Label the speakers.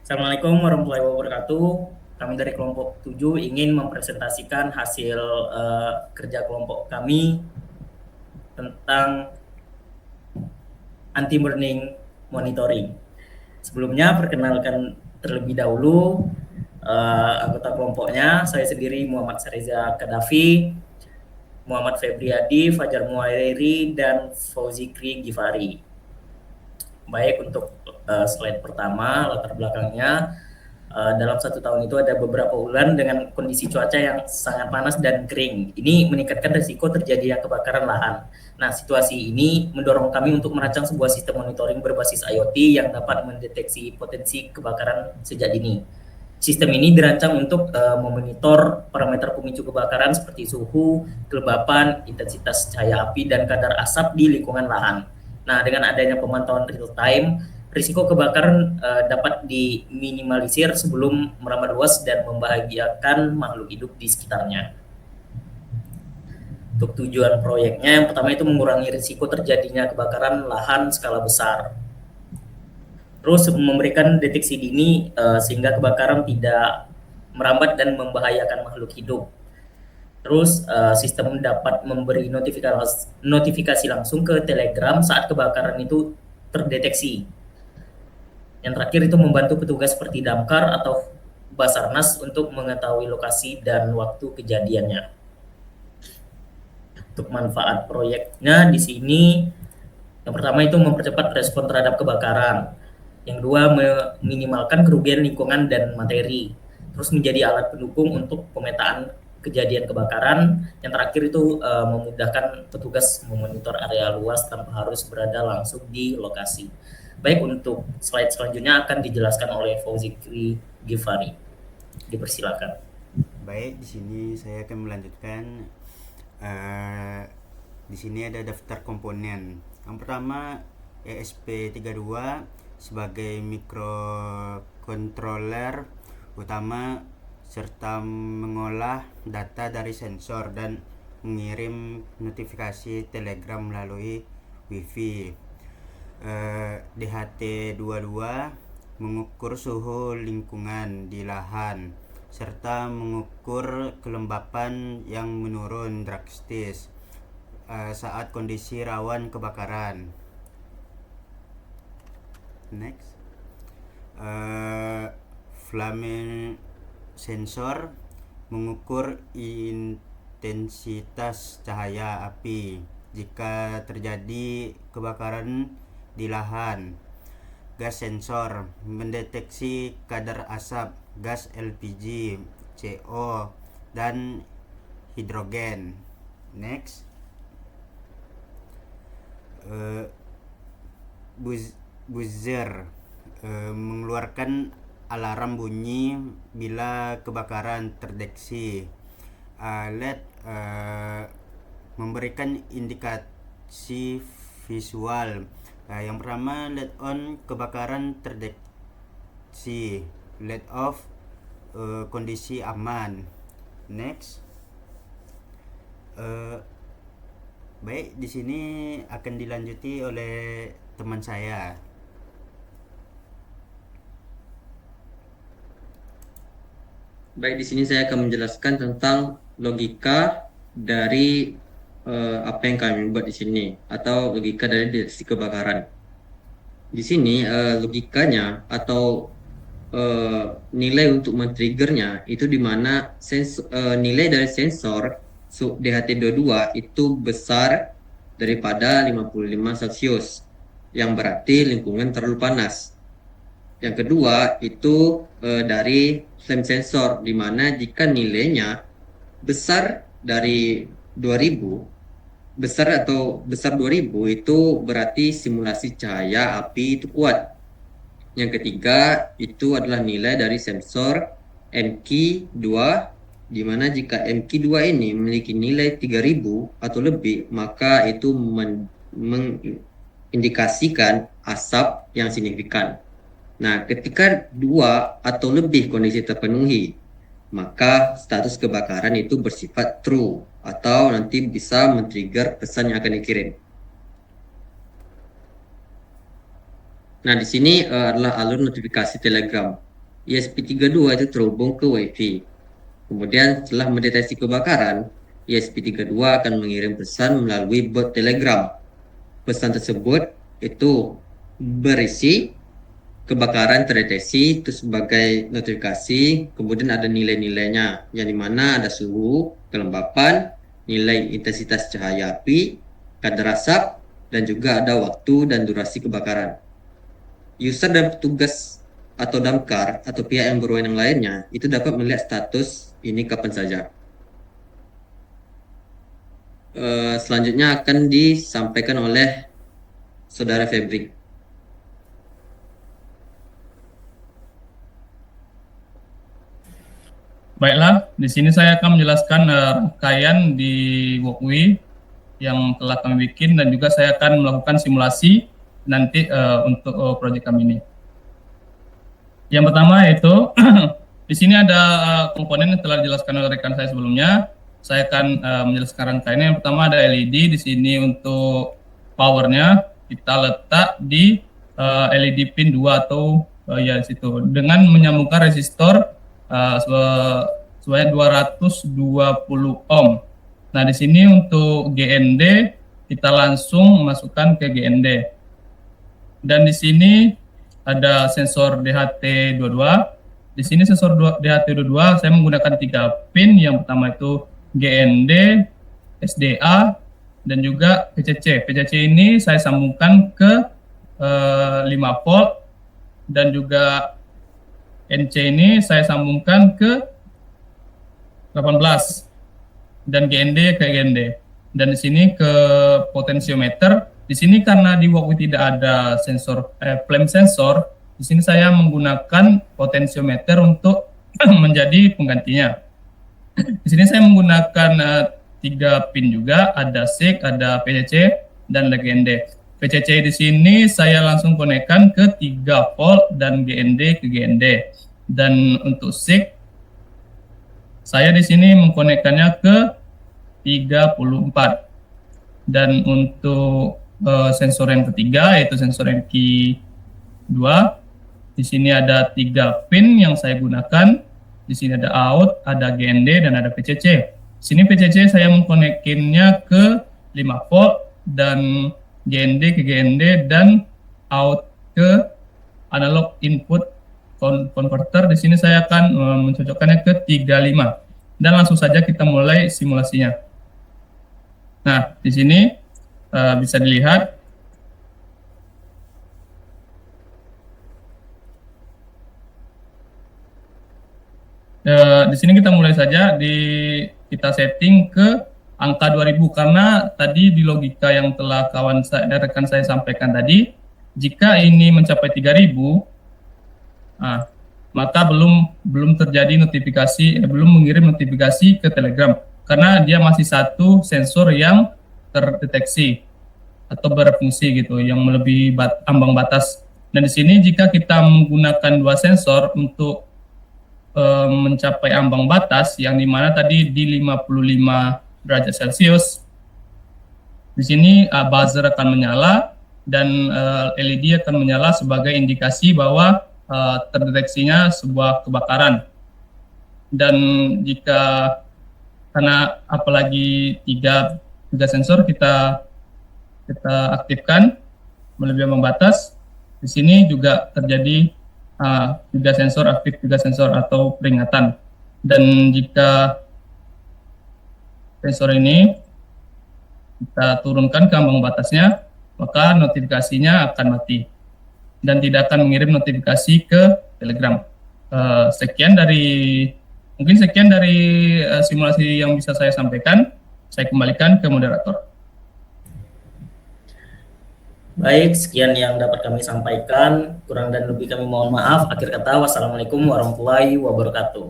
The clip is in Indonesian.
Speaker 1: Assalamualaikum warahmatullahi wabarakatuh. Kami dari kelompok 7 ingin mempresentasikan hasil kerja kelompok kami tentang anti-burning monitoring. Sebelumnya perkenalkan terlebih dahulu anggota kelompoknya. Saya sendiri Muhammad Sareza Kadafi, Muhammad Febriadi, Fajar Muhairi, dan Fauzikri Gifari. Baik, untuk slide pertama, latar belakangnya. Dalam 1 tahun itu ada beberapa bulan dengan kondisi cuaca yang sangat panas dan kering. Ini meningkatkan risiko terjadinya kebakaran lahan. Nah, situasi ini mendorong kami untuk merancang sebuah sistem monitoring berbasis IoT yang dapat mendeteksi potensi kebakaran sejak dini. Sistem ini dirancang untuk memonitor parameter pemicu kebakaran seperti suhu, kelembapan, intensitas cahaya api, dan kadar asap di lingkungan lahan. Nah, dengan adanya pemantauan real time, risiko kebakaran dapat diminimalisir sebelum merambat luas dan membahayakan makhluk hidup di sekitarnya. Untuk tujuan proyeknya, yang pertama itu mengurangi risiko terjadinya kebakaran lahan skala besar. Terus memberikan deteksi dini sehingga kebakaran tidak merambat dan membahayakan makhluk hidup. Terus sistem dapat memberi notifikasi langsung ke Telegram saat kebakaran itu terdeteksi. Yang terakhir itu membantu petugas seperti damkar atau Basarnas untuk mengetahui lokasi dan waktu kejadiannya. Untuk manfaat proyeknya di sini, yang pertama itu mempercepat respon terhadap kebakaran. Yang kedua, meminimalkan kerugian lingkungan dan materi. Terus menjadi alat pendukung untuk pemetaan kejadian kebakaran. Yang terakhir itu memudahkan petugas memonitor area luas tanpa harus berada langsung di lokasi. Baik, untuk slide selanjutnya akan dijelaskan oleh Fauzikri Gifari. Dipersilakan.
Speaker 2: Baik, di sini saya akan melanjutkan. Di sini ada daftar komponen. Yang pertama ESP32 sebagai microcontroller utama serta mengolah data dari sensor dan mengirim notifikasi telegram melalui wifi. DHT22 mengukur suhu lingkungan di lahan serta mengukur kelembapan yang menurun drastis saat kondisi rawan kebakaran. Next, flame sensor mengukur intensitas cahaya api jika terjadi kebakaran di lahan. Gas sensor mendeteksi kadar asap gas LPG, CO, dan hidrogen. Next, buzzer mengeluarkan alarm bunyi bila kebakaran terdeteksi. LED memberikan indikasi visual. Yang pertama, LED on kebakaran terdeteksi, LED off kondisi aman. Next, baik, di sini akan dilanjuti oleh teman saya.
Speaker 3: Baik, di sini saya akan menjelaskan tentang logika dari apa yang kami buat di sini atau logika dari deteksi kebakaran. Di sini logikanya atau nilai untuk men-triggernya itu di mana nilai dari sensor DHT22 itu besar daripada 55 Celcius, yang berarti lingkungan terlalu panas. Yang kedua itu dari flame sensor, di mana jika nilainya besar dari 2000, besar 2000 itu berarti simulasi cahaya api itu kuat. Yang ketiga itu adalah nilai dari sensor MQ2, di mana jika MQ2 ini memiliki nilai 3000 atau lebih, maka itu mengindikasikan asap yang signifikan. Nah, ketika 2 atau lebih kondisi terpenuhi, maka status kebakaran itu bersifat true atau nanti bisa men-trigger pesan yang akan dikirim. Nah, di sini adalah alur notifikasi Telegram. ESP32 itu terhubung ke WiFi. Kemudian setelah mendeteksi kebakaran, ESP32 akan mengirim pesan melalui bot Telegram. Pesan tersebut itu berisi kebakaran terdeteksi itu sebagai notifikasi, kemudian ada nilai-nilainya, yang dimana ada suhu, kelembapan, nilai intensitas cahaya api, kadar asap, dan juga ada waktu dan durasi kebakaran. User dan petugas atau damkar atau pihak yang berwenang lainnya itu dapat melihat status ini kapan saja. Selanjutnya akan disampaikan oleh Saudara Febri.
Speaker 4: Baiklah, di sini saya akan menjelaskan rangkaian di Walkway yang telah kami bikin, dan juga saya akan melakukan simulasi nanti untuk proyek kami ini. Yang pertama yaitu di sini ada komponen yang telah dijelaskan oleh rekan saya sebelumnya. Saya akan menjelaskan rangkaiannya. Yang pertama ada LED di sini untuk powernya kita letak di LED pin 2 atau ya di situ dengan menyambungkan resistor sebanyak 220 ohm. Nah, di sini untuk GND kita langsung masukkan ke GND. Dan di sini ada sensor DHT22. Di sini sensor DHT22 saya menggunakan 3 pin. Yang pertama itu GND, SDA, dan juga PCC. PCC ini saya sambungkan ke 5 volt, dan juga NC ini saya sambungkan ke 18, dan GND ke GND. Dan di sini ke potensiometer. Di sini karena di Walkway tidak ada sensor flame sensor, di sini saya menggunakan potensiometer untuk menjadi penggantinya. Di sini saya menggunakan 3 pin juga, ada SIG, ada PCC, dan ada GND. PCC di sini saya langsung konekkan ke 3 volt dan GND ke GND. Dan untuk SIG saya di sini mengkonekkannya ke 34. Dan untuk sensor yang ketiga yaitu sensor yang Q2, di sini ada 3 pin yang saya gunakan. Di sini ada out, ada GND, dan ada PCC. Di sini PCC saya mengkonekkinnya ke 5 volt dan GND ke GND, dan out ke analog input converter. Di sini saya akan mencocokkannya ke 35. Dan langsung saja kita mulai simulasinya. Nah, di sini bisa dilihat di sini kita mulai saja kita setting ke angka 2000, karena tadi di logika yang telah rekan saya sampaikan tadi, jika ini mencapai 3000, maka belum terjadi notifikasi, belum mengirim notifikasi ke Telegram, karena dia masih satu sensor yang terdeteksi atau berfungsi gitu, yang melebihi ambang batas. Dan di sini jika kita menggunakan 2 sensor untuk mencapai ambang batas, yang dimana tadi di 55 derajat Celcius, di sini buzzer akan menyala, dan LED akan menyala sebagai indikasi bahwa terdeteksinya sebuah kebakaran. Dan jika karena apalagi tiga sensor kita aktifkan melebihi ambang batas, di sini juga terjadi 3 sensor aktif, 3 sensor atau peringatan. Dan jika sensor ini kita turunkan ke ambang batasnya, maka notifikasinya akan mati dan tidak akan mengirim notifikasi ke Telegram. Sekian dari simulasi yang bisa saya sampaikan. Saya kembalikan ke moderator.
Speaker 1: Baik, sekian yang dapat kami sampaikan. Kurang dan lebih kami mohon maaf. Akhir kata, wassalamualaikum warahmatullahi wabarakatuh.